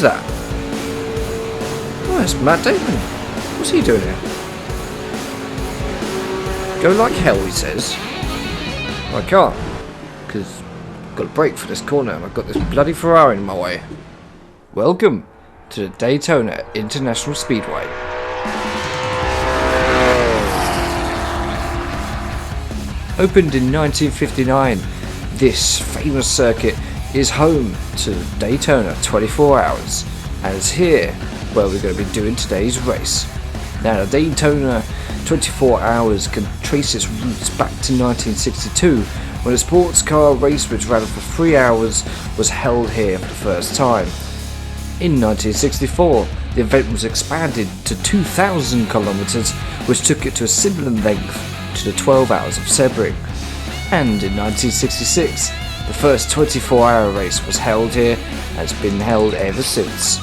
Who's that? Oh, it's Matt Damon. What's he doing here? Go like hell, he says. I can't, because I've got to brake for this corner and I've got this bloody Ferrari in my way. Welcome to the Daytona International Speedway. Opened in 1959, this famous circuit is home to Daytona 24hr, and it's here where we're going to be doing today's race. Now, the Daytona 24hr can trace its roots back to 1962, when a sports car race which ran for 3 hours was held here for the first time. In 1964, the event was expanded to 2,000 kilometers, which took it to a similar length to the 12 hours of Sebring. And in 1966, the first 24-hour race was held here and has been held ever since.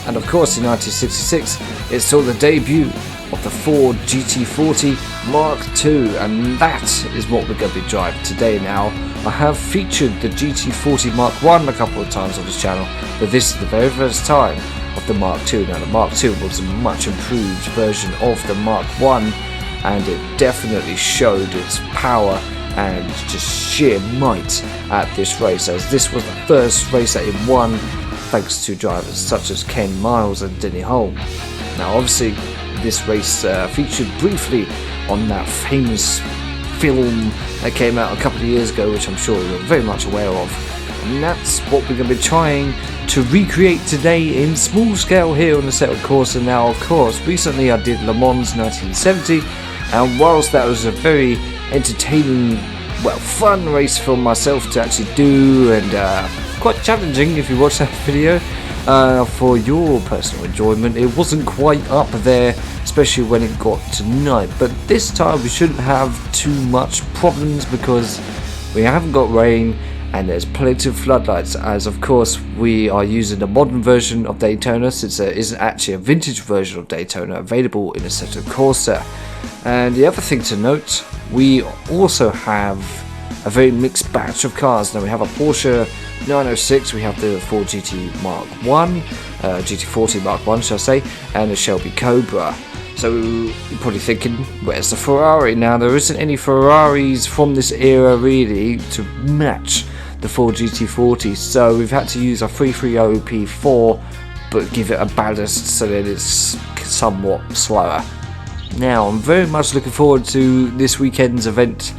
And of course, in 1966, it saw the debut of the Ford GT40 MK2, and that is what we're going to be driving today. Now, I have featured the GT40 MK1 a couple of times on this channel, but this is the very first time of the MK2. Now, the MK2 was a much improved version of the MK1, and it definitely showed its power and just sheer might at this race, as this was the first race that it won thanks to drivers such as Ken Miles and Denny Hulme. Now, obviously, this race featured briefly on that famous film that came out a couple of years ago, which I'm sure you're very much aware of, and that's what we're going to be trying to recreate today in small scale here on the Assetto Corsa. Now, of course, recently I did Le Mans 1970, and whilst that was a very entertaining, well, fun race for myself to actually do, and quite challenging if you watch that video for your personal enjoyment, it wasn't quite up there, especially when it got to night. But this time we shouldn't have too much problems because we haven't got rain and there's plenty of floodlights, as of course we are using the modern version of Daytona, since there isn't actually a vintage version of Daytona available in Assetto Corsa. And the other thing to note, we also have a very mixed batch of cars. Now, we have a Porsche 906, we have the Ford GT Mark1, GT40 Mark1 shall I say, and a Shelby Cobra. So you're probably thinking, where's the Ferrari? Now, there isn't any Ferraris from this era really to match the Ford GT40, so we've had to use a 330 P4 but give it a ballast so that it's somewhat slower. Now, I'm very much looking forward to this weekend's event,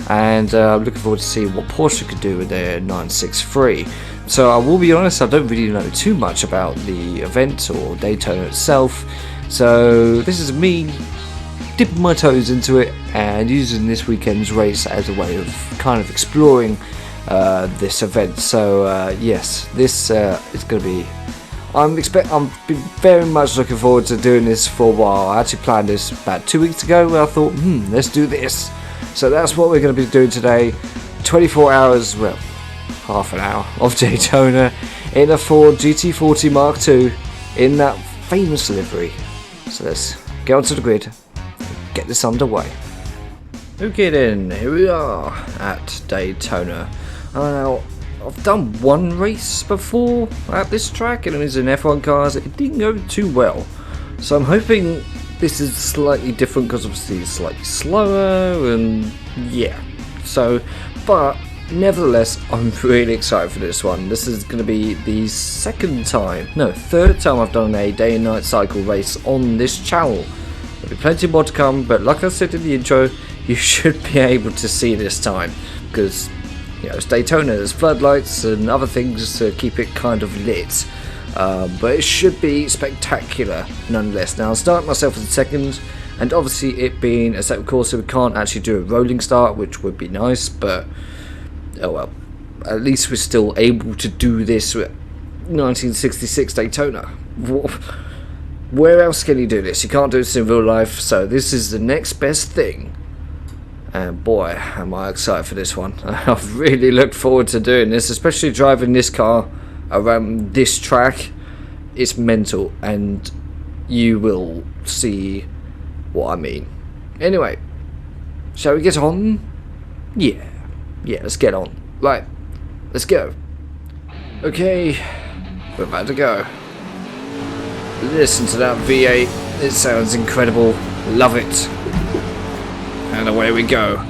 and I'm looking forward to seeing what Porsche could do with their 963. So I will be honest, I don't really know too much about the event or Daytona itself, so this is me dipping my toes into it and using this weekend's race as a way of kind of exploring this event. So yes, this is going to be, I'm been very much looking forward to doing this for a while. I actually planned this about 2 weeks ago, where I thought, let's do this. So that's what we're going to be doing today. 24 hours, well, half an hour of Daytona in a Ford GT40 Mark2 in that famous livery. So let's get onto the grid and get this underway. Okay then, here we are at Daytona. Now, I've done one race before at this track, and it was in F1 cars. It didn't go too well, so I'm hoping this is slightly different because obviously it's slightly slower, and yeah. So, but nevertheless, I'm really excited for this one. This is going to be the third time I've done a day and night cycle race on this channel. There'll be plenty more to come, but like I said in the intro, you should be able to see this time because, you know, it's Daytona, there's floodlights and other things to keep it kind of lit, but it should be spectacular nonetheless. Now, I'll start myself as a second, and obviously it being a Assetto Corsa, we can't actually do a rolling start, which would be nice, but oh well, at least we're still able to do this with 1966 Daytona. Where else can you do this? You can't do this in real life, so this is the next best thing. And boy, am I excited for this one. I've really looked forward to doing this, especially driving this car around this track. It's mental, and you will see what I mean. Anyway, shall we get on? Yeah, let's get on. Right, let's go. Okay, we're about to go. Listen to that V8. It sounds incredible. Love it. And away we go.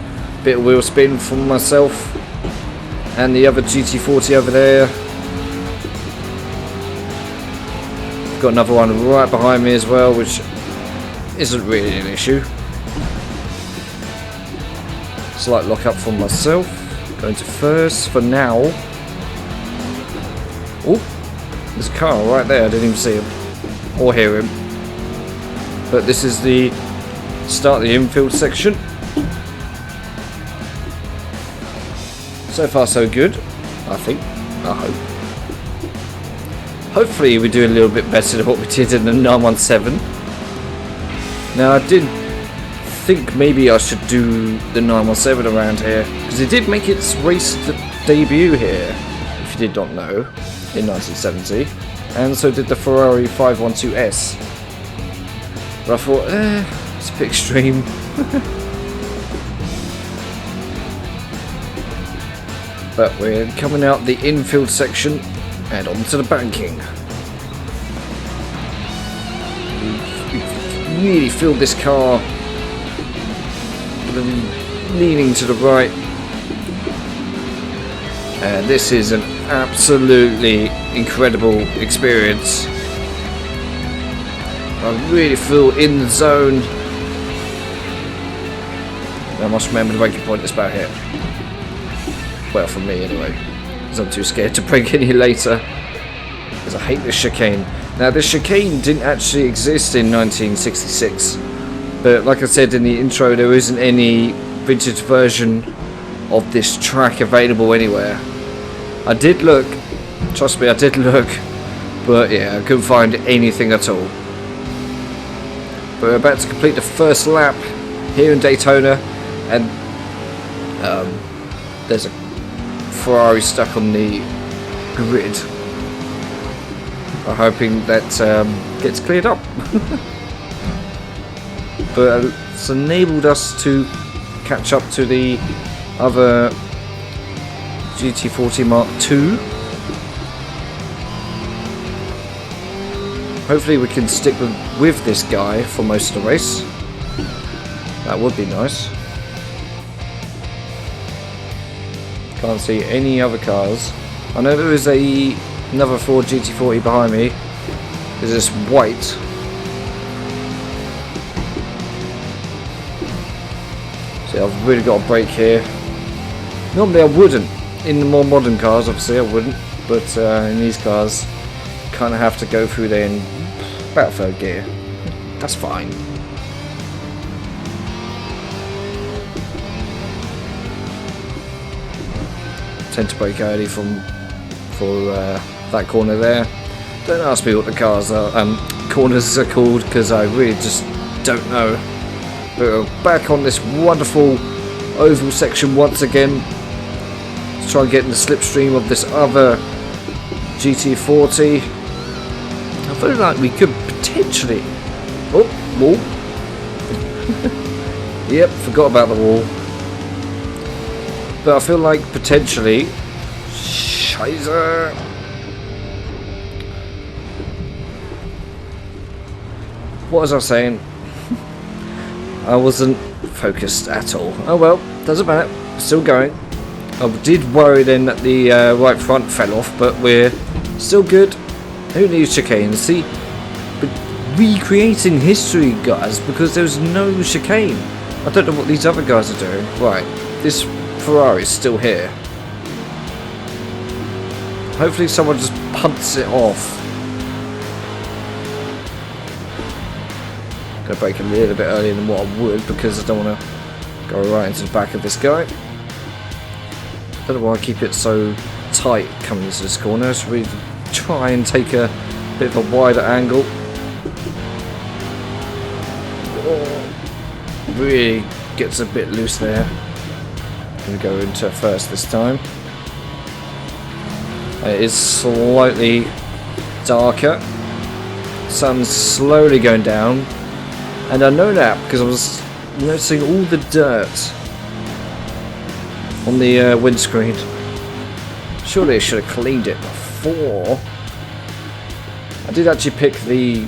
Bit of wheel spin from myself and the other GT40 over there. Got another one right behind me as well, which isn't really an issue. Slight lock up from myself. Going to first for now. Oh, there's a car right there. I didn't even see him or hear him. But this is the start of the infield section. So far so good, I think. I hope. Hopefully we do a little bit better than what we did in the 917. Now I did think maybe I should do the 917 around here, because it did make its race debut here, if you did not know, in 1970, and so did the Ferrari 512S. But I thought, it's a bit extreme. But we're coming out the infield section and onto the banking. We've really filled this car, leaning to the right, and this is an absolutely incredible experience. I really feel in the zone. I must remember the braking point is about here. Well, for me anyway, because I'm too scared to brake any later, because I hate this chicane. Now, this chicane didn't actually exist in 1966, but like I said in the intro, there isn't any vintage version of this track available anywhere. I did look, trust me, I did look, but yeah, I couldn't find anything at all. But we're about to complete the first lap here in Daytona, and there's a Ferrari stuck on the grid. I'm hoping that gets cleared up. But it's enabled us to catch up to the other GT40 MK2. Hopefully we can stick with this guy for most of the race. That would be nice. Can't see any other cars. I know there is another Ford GT40 behind me. There's this white. See, I've really got to brake here. Normally I wouldn't. In the more modern cars, obviously I wouldn't. But in these cars, kind of have to go through there in about third gear. That's fine. Tend to brake early for that corner there. Don't ask me what the corners are called, because I really just don't know. But we're back on this wonderful oval section once again. Let's try and get in the slipstream of this other GT40. I feel like we could potentially... Oh, wall. Yep, forgot about the wall. But I feel like potentially... Scheiße! What was I saying? I wasn't focused at all. Oh well, doesn't matter. Still going. I did worry then that the right front fell off, but we're still good. Who needs chicane? See, but recreating history, guys, because there's no chicane. I don't know what these other guys are doing. Right, this Ferrari's still here. Hopefully someone just punts it off. Gonna brake a little bit earlier than what I would, because I don't want to go right into the back of this guy. Don't know why I keep it so tight coming into this corner. Just really try and take a bit of a wider angle. Oh, really gets a bit loose there. Gonna go into first this time. It is slightly darker. Sun's slowly going down, and I know that because I was noticing all the dirt on the windscreen. Surely I should have cleaned it before. I did actually pick the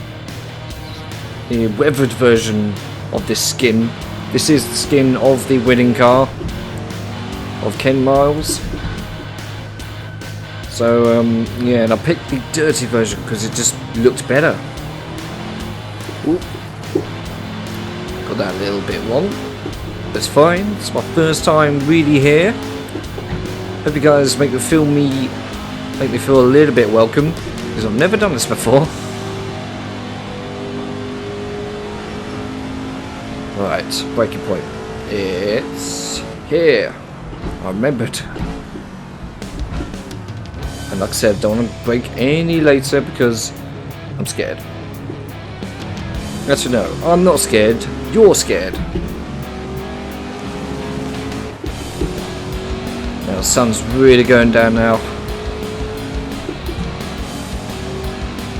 the weathered version of this skin. This is the skin of the winning car of Ken Miles. So yeah, and I picked the dirty version because it just looked better. Ooh. Got that a little bit wrong. That's fine. It's my first time really here. Hope you guys make me feel a little bit welcome, because I've never done this before. Right, breaking point. It's here. I remembered. And like I said, don't want to break any later because I'm scared. Actually, no, I'm not scared. You're scared. Now, the sun's really going down now.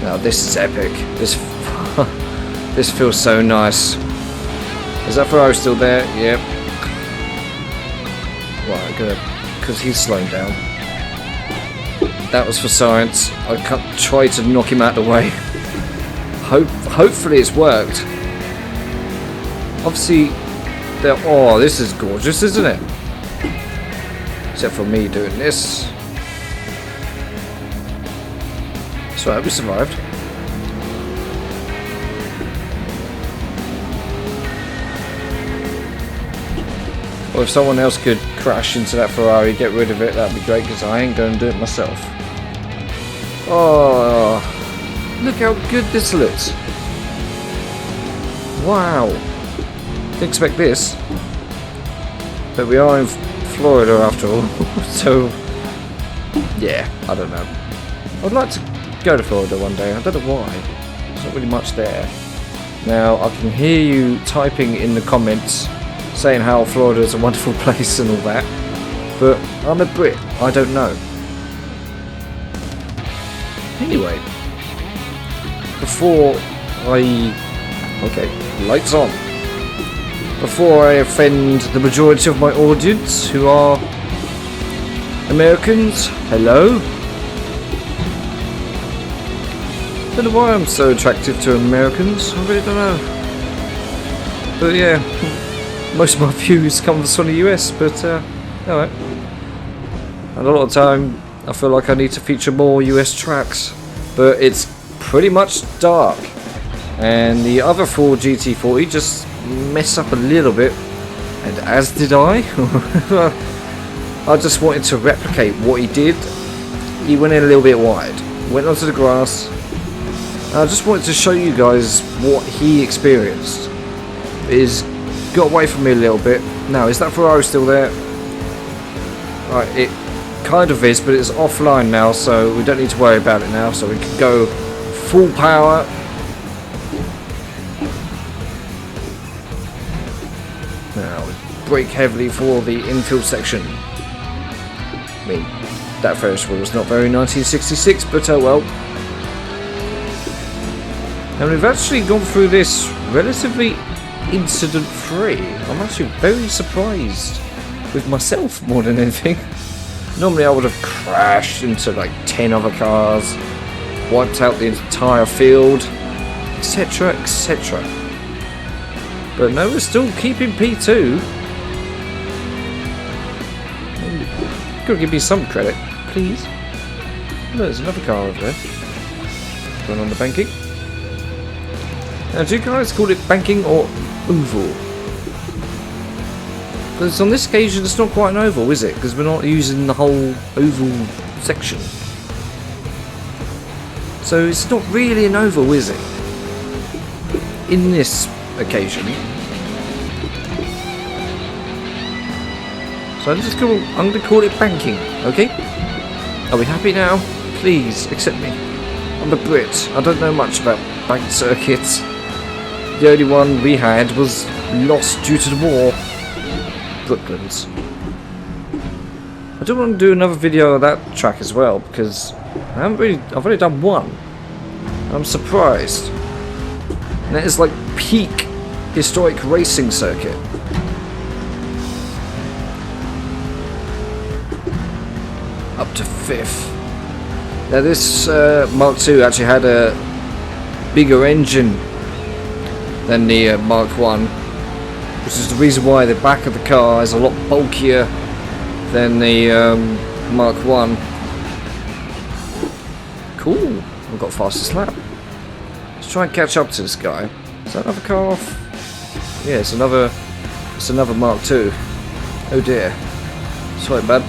Now, this is epic. This feels so nice. Is that Ferrari still there? Yep. Right, because he's slowing down. That was for science. I can't try to knock him out of the way. Hopefully it's worked. Obviously, oh, this is gorgeous, isn't it? Except for me doing this. So I hope we survived. Or if someone else could crash into that Ferrari, get rid of it, that'd be great, because I ain't going to do it myself. Oh, look how good this looks. Wow. Didn't expect this. But we are in Florida after all. So, yeah, I don't know. I'd like to go to Florida one day. I don't know why. There's not really much there. Now, I can hear you typing in the comments saying how Florida is a wonderful place and all that. But I'm a Brit. I don't know. Anyway, before I... Okay, lights on. Before I offend the majority of my audience, who are Americans, hello? Don't know why I'm so attractive to Americans, I really don't know. But yeah, most of my views come from the US, but alright. And a lot of time, I feel like I need to feature more US tracks, but it's pretty much dark. And the other Ford GT40 just messed up a little bit, and as did I. I just wanted to replicate what he did. He went in a little bit wide, went onto the grass. I just wanted to show you guys what he experienced. Is got away from me a little bit. Now, is that Ferrari still there? Right, it kind of is, but it's offline now, so we don't need to worry about it now. So we can go full power. Now, brake heavily for the infield section. I mean, that Ferris wheel was not very 1966, but oh well. And we've actually gone through this relatively incident-free. I'm actually very surprised with myself more than anything. Normally I would have crashed into like 10 other cars, wiped out the entire field, etc, etc. But no, we're still keeping P2. Gotta give me some credit, please. Look, there's another car over there. Going on the banking. Now, do you guys call it banking or oval? Because on this occasion it's not quite an oval, is it? Because we're not using the whole oval section. So it's not really an oval, is it? In this occasion. So I'm going to call it banking, okay? Are we happy now? Please, accept me. I'm a Brit. I don't know much about bank circuits. The only one we had was lost due to the war. Brooklands. I do want to do another video of that track as well, because I've only done one. I'm surprised. And that is like peak historic racing circuit. Up to 5th. Now this Mark II actually had a bigger engine than the Mark 1, which is the reason why the back of the car is a lot bulkier than the Mark 1. Cool, I've got fastest lap. Let's try and catch up to this guy. Is that another car off? Yeah, it's another Mark 2. Oh dear. Sorry, bud.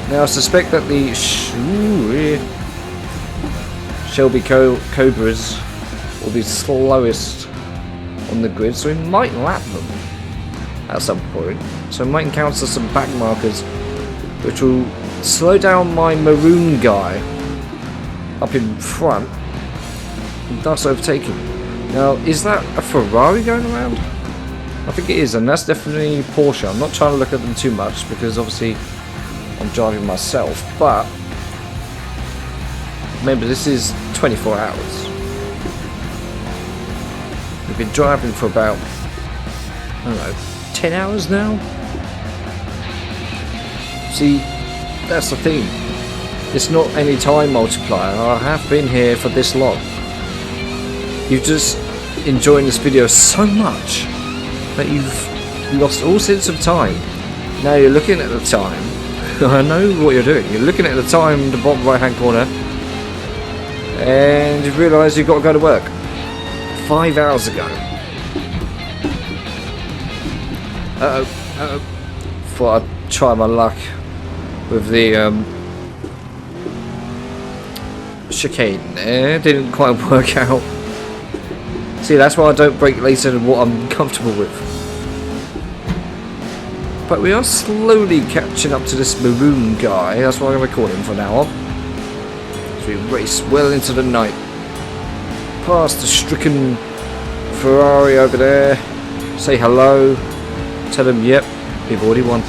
Now I suspect that the Shelby Cobras will be slowest on the grid, so we might lap them at some point. So we might encounter some back markers which will slow down my maroon guy up in front and thus overtake him. Now, is that a Ferrari going around? I think it is, and that's definitely Porsche. I'm not trying to look at them too much because obviously I'm driving myself, but remember, this is 24 hours. We've been driving for about, I don't know, 10 hours now? See, that's the thing. It's not any time multiplier. I have been here for this long. You've just enjoyed this video so much that you've lost all sense of time. Now you're looking at the time. I know what you're doing. You're looking at the time in the bottom right hand corner and you realise you've got to go to work 5 hours ago. Thought I'd try my luck with the chicane there. Didn't quite work out. See, that's why I don't brake later than what I'm comfortable with. But we are slowly catching up to this maroon guy. That's why I'm going to call him from now on. As we race well into the night. Past the stricken Ferrari over there. Say hello. Tell him, yep, we've already won.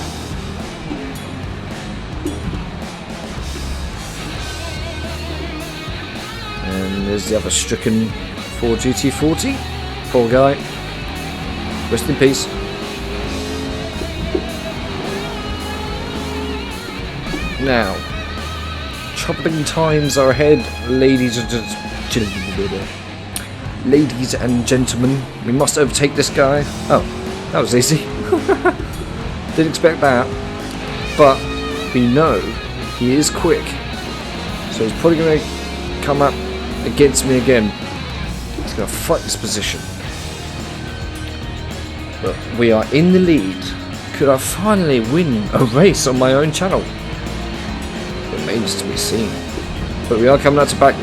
And there's the other stricken Ford GT40. Poor guy. Rest in peace. Now, troubling times are ahead, ladies and gentlemen. We must overtake this guy. Oh, that was easy. Didn't expect that. But we know he is quick, so he's probably going to come up against me again. He's going to fight this position. But we are in the lead. Could I finally win a race on my own channel? Remains to be seen. But we are coming out to back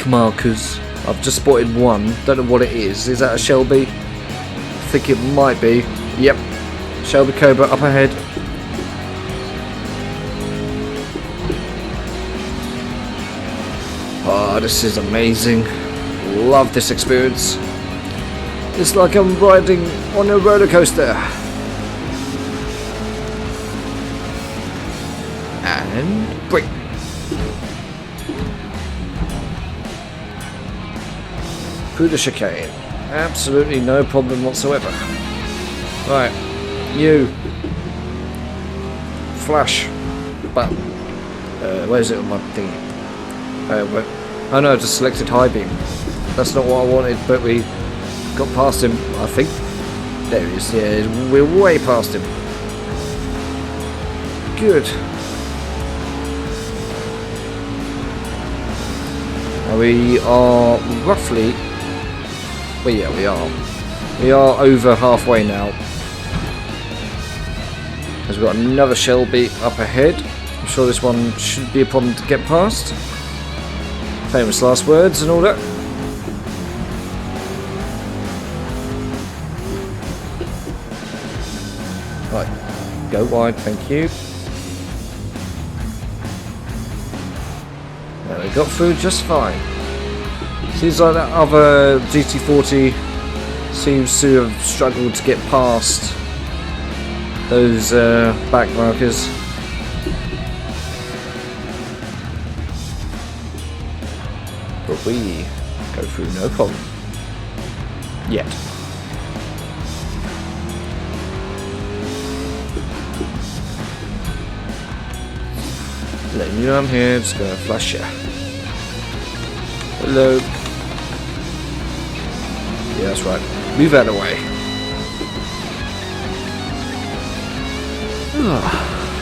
markers. I've just spotted one. Don't know what it is. Is that a Shelby? I think it might be. Yep. Shelby Cobra up ahead. Oh, this is amazing. Love this experience. It's like I'm riding on a roller coaster. And brake. Through the chicane. Absolutely no problem whatsoever. Right, you. Flash. Button. Where's it on my thing? Oh no, I just selected high beam. That's not what I wanted, but we got past him, I think. There he is, yeah, we're way past him. Good. We are roughly, well yeah we are. We are over halfway now. As we've got another Shelby up ahead. I'm sure this one shouldn't be a problem to get past. Famous last words and all that. Right, go wide, thank you. There, we got through just fine. Seems like that other GT40 seems to have struggled to get past those back markers. But we go through no problem. Yet. Letting you know I'm here, just gonna flash you. Hello. Yeah, that's right. Move out of the way.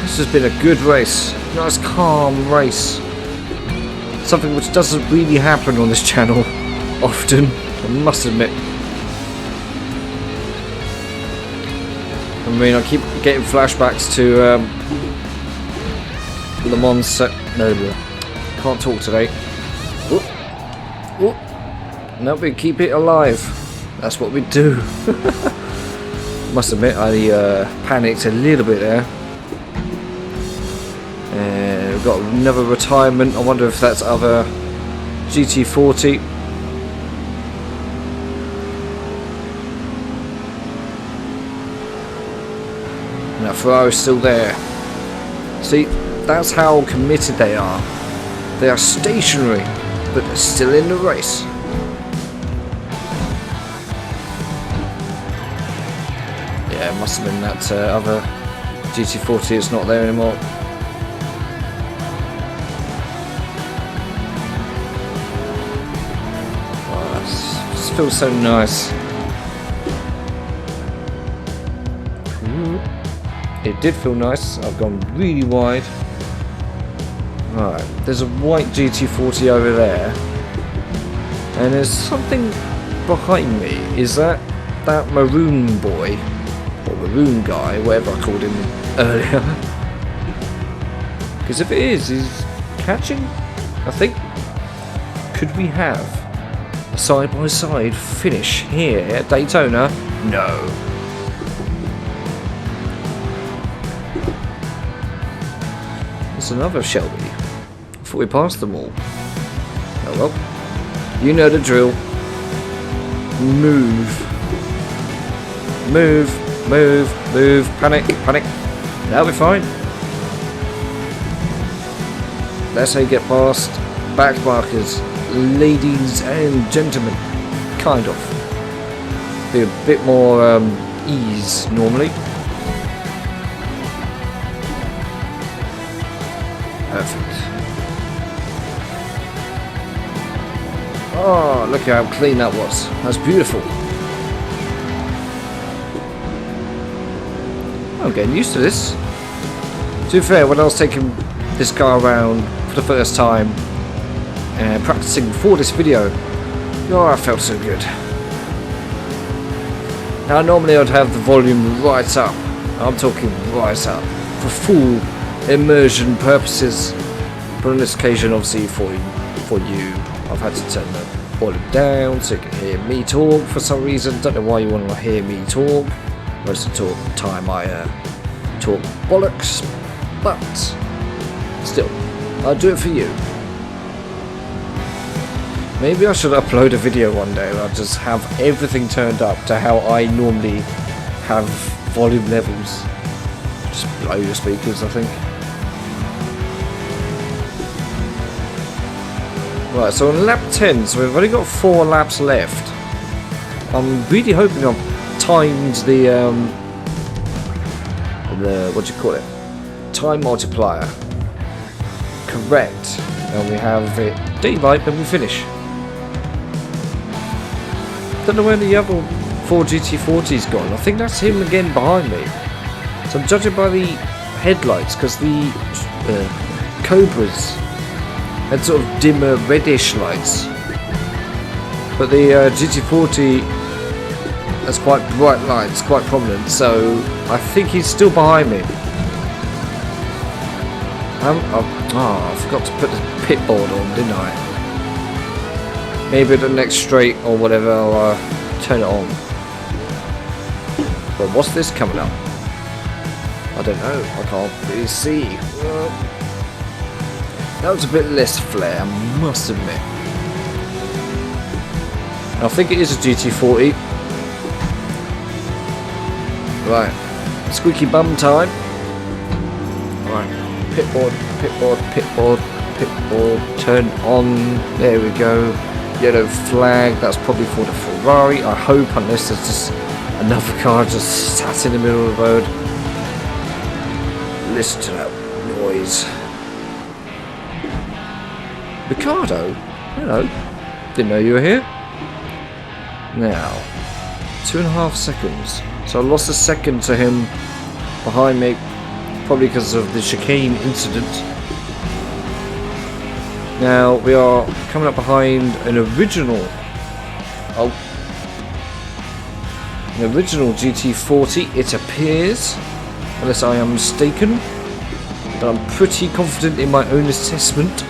This has been a good race. Nice calm race. Something which doesn't really happen on this channel often, I must admit. I mean, I keep getting flashbacks to Le Mans set. No, can't talk today. Oop. Oop. No, we keep it alive. That's what we do. Must admit, I panicked a little bit there. And we've got another retirement. I wonder if that's other GT40. Now Ferrari's still there. See, that's how committed they are. They are stationary, but they're still in the race. Yeah, it must have been that other GT40. It's not there anymore. Oh, this feels so nice. It did feel nice. I've gone really wide. Right, there's a white GT40 over there, and there's something behind me. Is that maroon boy or maroon guy, whatever I called him earlier? Because if it is, he's catching. I think. Could we have a side-by-side finish here at Daytona? No. There's another Shelby. I thought we passed them all. Oh well. You know the drill. Move. Move. Move. Move. Panic. Panic. That'll be fine. That's how you get past back markers. Ladies and gentlemen. Kind of. Be a bit more ease normally. Perfect. Oh, look how clean that was. That's beautiful. I'm getting used to this. To be fair, when I was taking this car around for the first time and practicing for this video, oh, I felt so good. Now, normally I'd have the volume right up. I'm talking right up for full immersion purposes, but on this occasion, obviously for you, I've had to turn the volume down so you can hear me talk for some reason. Don't know why you want to hear me talk. Most of the time I talk bollocks, but still, I'll do it for you. Maybe I should upload a video one day where I'll just have everything turned up to how I normally have volume levels. Just blow your speakers, I think. Right, so on lap 10, so we've only got 4 laps left. I'm really hoping I've timed the what do you call it? Time multiplier. Correct. And we have it daylight when we finish. Don't know where the other Ford GT40's gone. I think that's him again behind me. So I'm judging by the headlights, because the Cobras had sort of dimmer reddish lights, but the GT40 has quite bright lights, quite prominent, so I think he's still behind me. I forgot to put the pit board on, didn't I? Maybe at the next straight or whatever I'll turn it on. But what's this coming up? I don't know, I can't really see. That was a bit less flair, I must admit. I think it is a GT40. Right, squeaky bum time. Right, pit board, pit board, pit board, pit board, turn on. There we go. Yellow flag, that's probably for the Ferrari, I hope, unless there's just another car just sat in the middle of the road. Listen to that noise. Ricardo? Hello. Didn't know you were here. Now, 2.5 seconds. So I lost a second to him behind me, probably because of the chicane incident. Now we are coming up behind an original GT40, it appears, unless I am mistaken. But I'm pretty confident in my own assessment.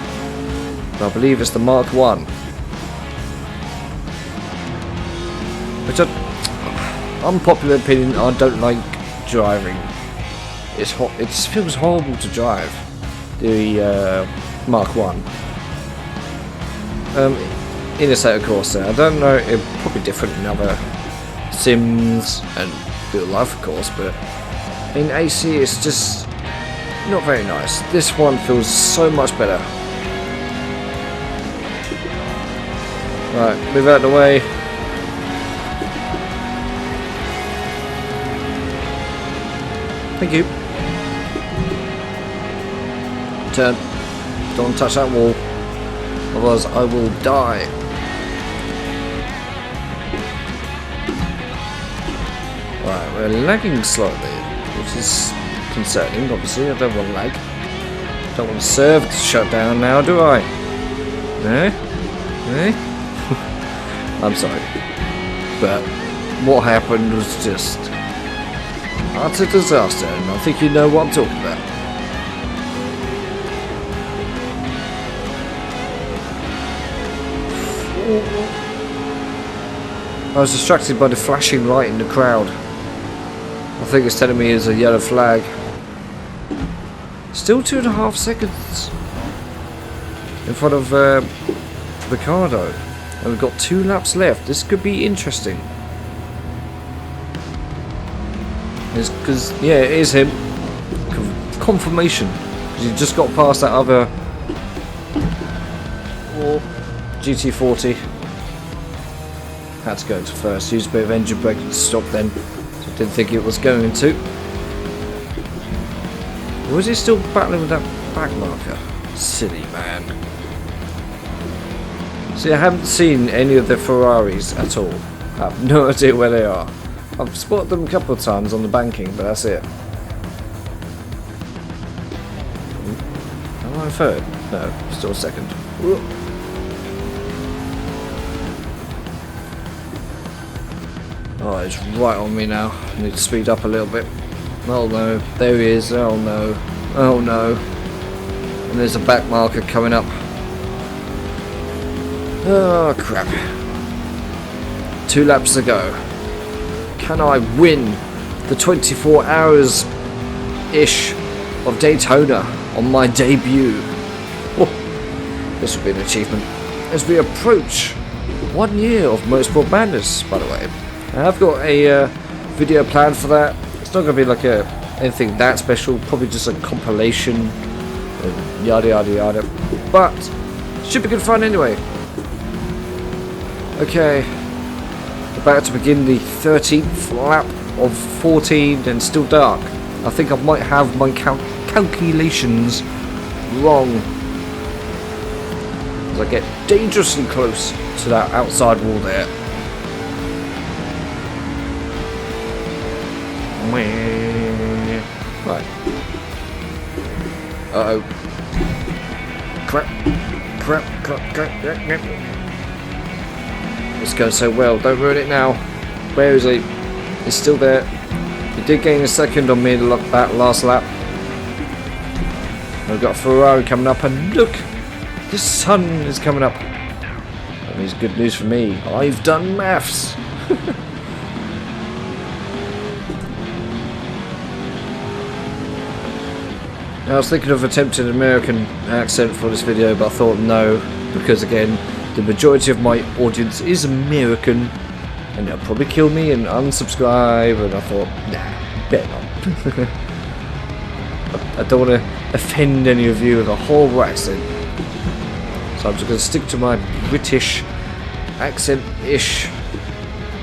But I believe it's the Mark 1. Which unpopular opinion, I don't like driving. It feels horrible to drive the Mark 1. In Assetto Corsa, I don't know, it's probably different in other sims and real life, of course, but in AC it's just not very nice. This one feels so much better. Right, move out of the way. Thank you. Turn. Don't touch that wall. Otherwise I will die. Right, we're lagging slightly, which is concerning, obviously. I don't want to lag. Don't want to serve to shut down now, do I? No? No? I'm sorry. But what happened was just utter disaster, and I think you know what I'm talking about. I was distracted by the flashing light in the crowd. I think it's telling me it's a yellow flag. Still 2.5 seconds in front of Ricardo. And we've got 2 laps left. This could be interesting. Because, yeah, it is him. Confirmation. Because he just got past that other GT40. Had to go to first. Used a bit of engine braking to stop then. So I didn't think it was going to. Or was he still battling with that back marker? Silly man. See, I haven't seen any of the Ferraris at all. I have no idea where they are. I've spotted them a couple of times on the banking, but that's it. Am I third? No, still second. Oh, it's right on me now. I need to speed up a little bit. Oh no, there he is. Oh no. Oh no. And there's a back marker coming up. Oh crap. 2 laps to go. Can I win the 24 hours-ish of Daytona on my debut? Oh, this will be an achievement. As we approach 1 year of Motorsport Madness, by the way. I've got a video planned for that. It's not going to be like anything that special, probably just a compilation, yada yada yada. But should be good fun anyway. Okay, about to begin the 13th lap of 14 and still dark. I think I might have my calculations wrong as I get dangerously close to that outside wall there. Right. Uh-oh. Crap. It's going so well. Don't ruin it now. Where is he? He's still there. He did gain a second on me that last lap. We've got a Ferrari coming up, and look! The sun is coming up. That means good news for me. I've done maths. I was thinking of attempting an American accent for this video, but I thought no, because again, the majority of my audience is American, and they'll probably kill me and unsubscribe, and I thought, nah, better not. I don't want to offend any of you with a horrible accent, so I'm just going to stick to my British accent-ish.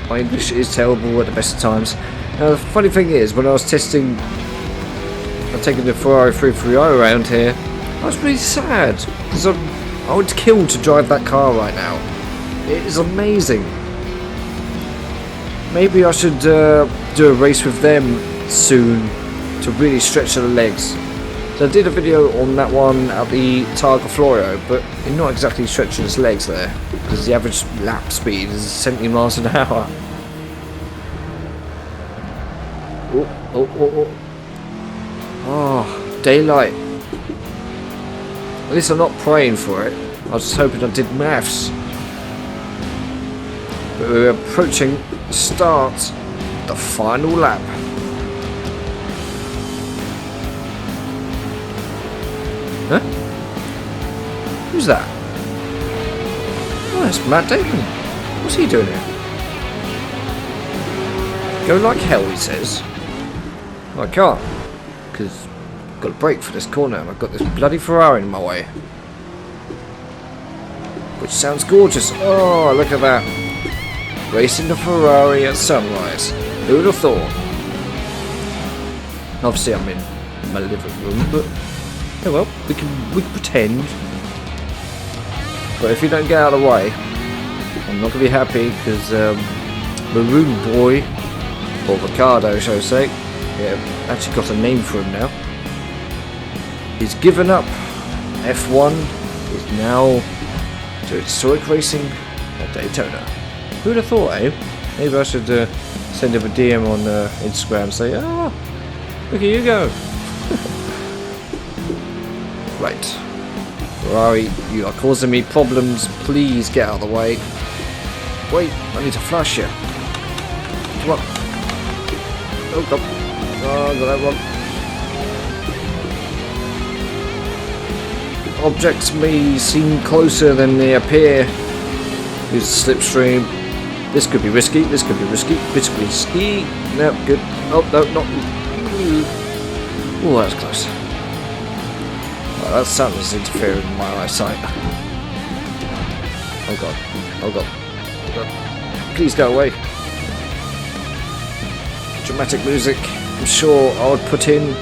My English is terrible at the best of times. Now the funny thing is, when I was testing, I'm taking the Ferrari 330 around here, I was really sad because I would kill to drive that car right now. It is amazing. maybe I should do a race with them soon to really stretch their legs. So I did a video on that one at the Targa Florio, but you're not exactly stretching his legs there, because the average lap speed is 70 miles an hour. Oh, daylight. At least I'm not praying for it. I was just hoping I did maths. But we're approaching the start, the final lap. Huh? Who's that? Oh, it's Matt Damon. What's he doing here? Go like hell, he says. Well, I can't, because I've got to brake for this corner and I've got this bloody Ferrari in my way. Which sounds gorgeous. Oh, look at that. Racing the Ferrari at sunrise. Who would have thought? Obviously I'm in my living room, but oh well, we can pretend. But if you don't get out of the way, I'm not going to be happy, because Maroon Boy, or Ricardo, shall I say, yeah, actually got a name for him now. He's given up. F1 is now to historic racing at Daytona. Who would have thought, eh? Maybe I should send him a DM on Instagram and say, oh, look at you go. Right. Ferrari, you are causing me problems. Please get out of the way. Wait, I need to flash you. Come on. Oh, God. Oh, I got that wrong. Objects may seem closer than they appear. Use the slipstream. This could be risky. This could be risky. This could be risky. No, good. Oh, no, not. Oh, that was close. Well, that sound is interfering with my eyesight. Oh god. Oh god. Oh god. Please go away. Dramatic music, I'm sure I would put in.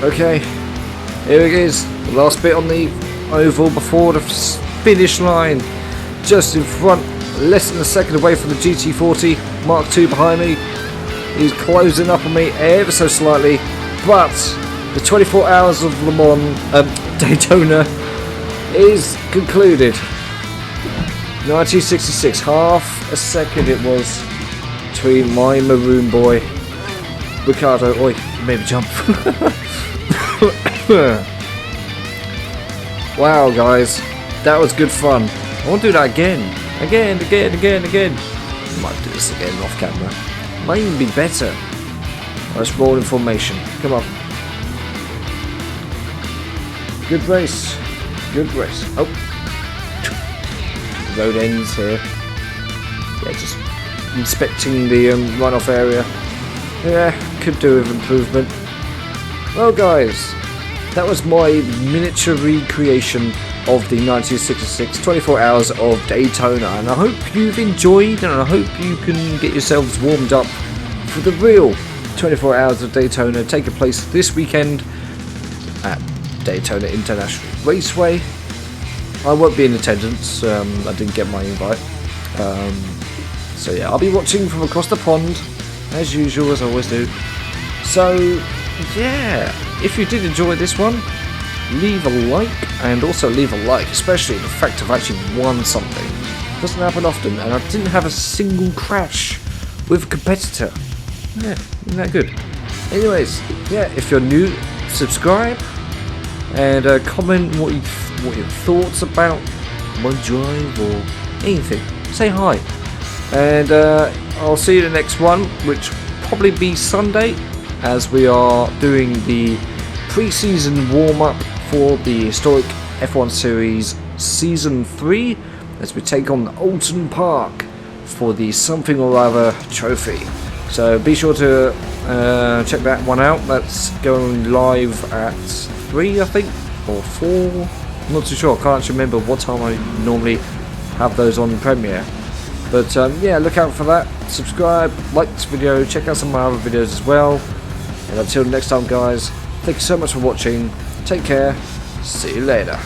Okay. Here it is. The last bit on the oval before the finish line. Just in front. Less than a second away from the GT40 Mark II behind me. He's closing up on me ever so slightly, but the 24 hours of Le Mans, Daytona is concluded. 1966, half a second it was between my Maroon Boy, Ricardo. Oi, made me jump. Wow, guys, that was good fun. I want to do that again. Again. Might do this again off camera. Might even be better. Let's roll in formation. Come on. Good race. Good race. Oh. Road ends here. Yeah, just inspecting the runoff area. Yeah, could do with improvement. Well, guys, that was my miniature recreation of the 1966 24 hours of Daytona, and I hope you've enjoyed, and I hope you can get yourselves warmed up for the real 24 hours of Daytona taking place this weekend at Daytona International Raceway. I won't be in attendance, I didn't get my invite, so yeah, I'll be watching from across the pond as usual, as I always do. So yeah, if you did enjoy this one, leave a like, and also leave a like, especially the fact I've actually won something. It doesn't happen often, and I didn't have a single crash with a competitor. Yeah, isn't that good? Anyways, yeah, if you're new, subscribe, and comment what your thoughts about my drive or anything. Say hi, and I'll see you in the next one, which will probably be Sunday, as we are doing the pre-season warm-up for the historic F1 Series Season 3 as we take on Alton Park for the Something or Other trophy. So be sure to check that one out. That's going live at 3, I think, or 4. I'm not too sure. I can't actually remember what time I normally have those on premiere. But yeah, look out for that. Subscribe, like this video, check out some of my other videos as well. And until next time, guys, thank you so much for watching. Take care. See you later.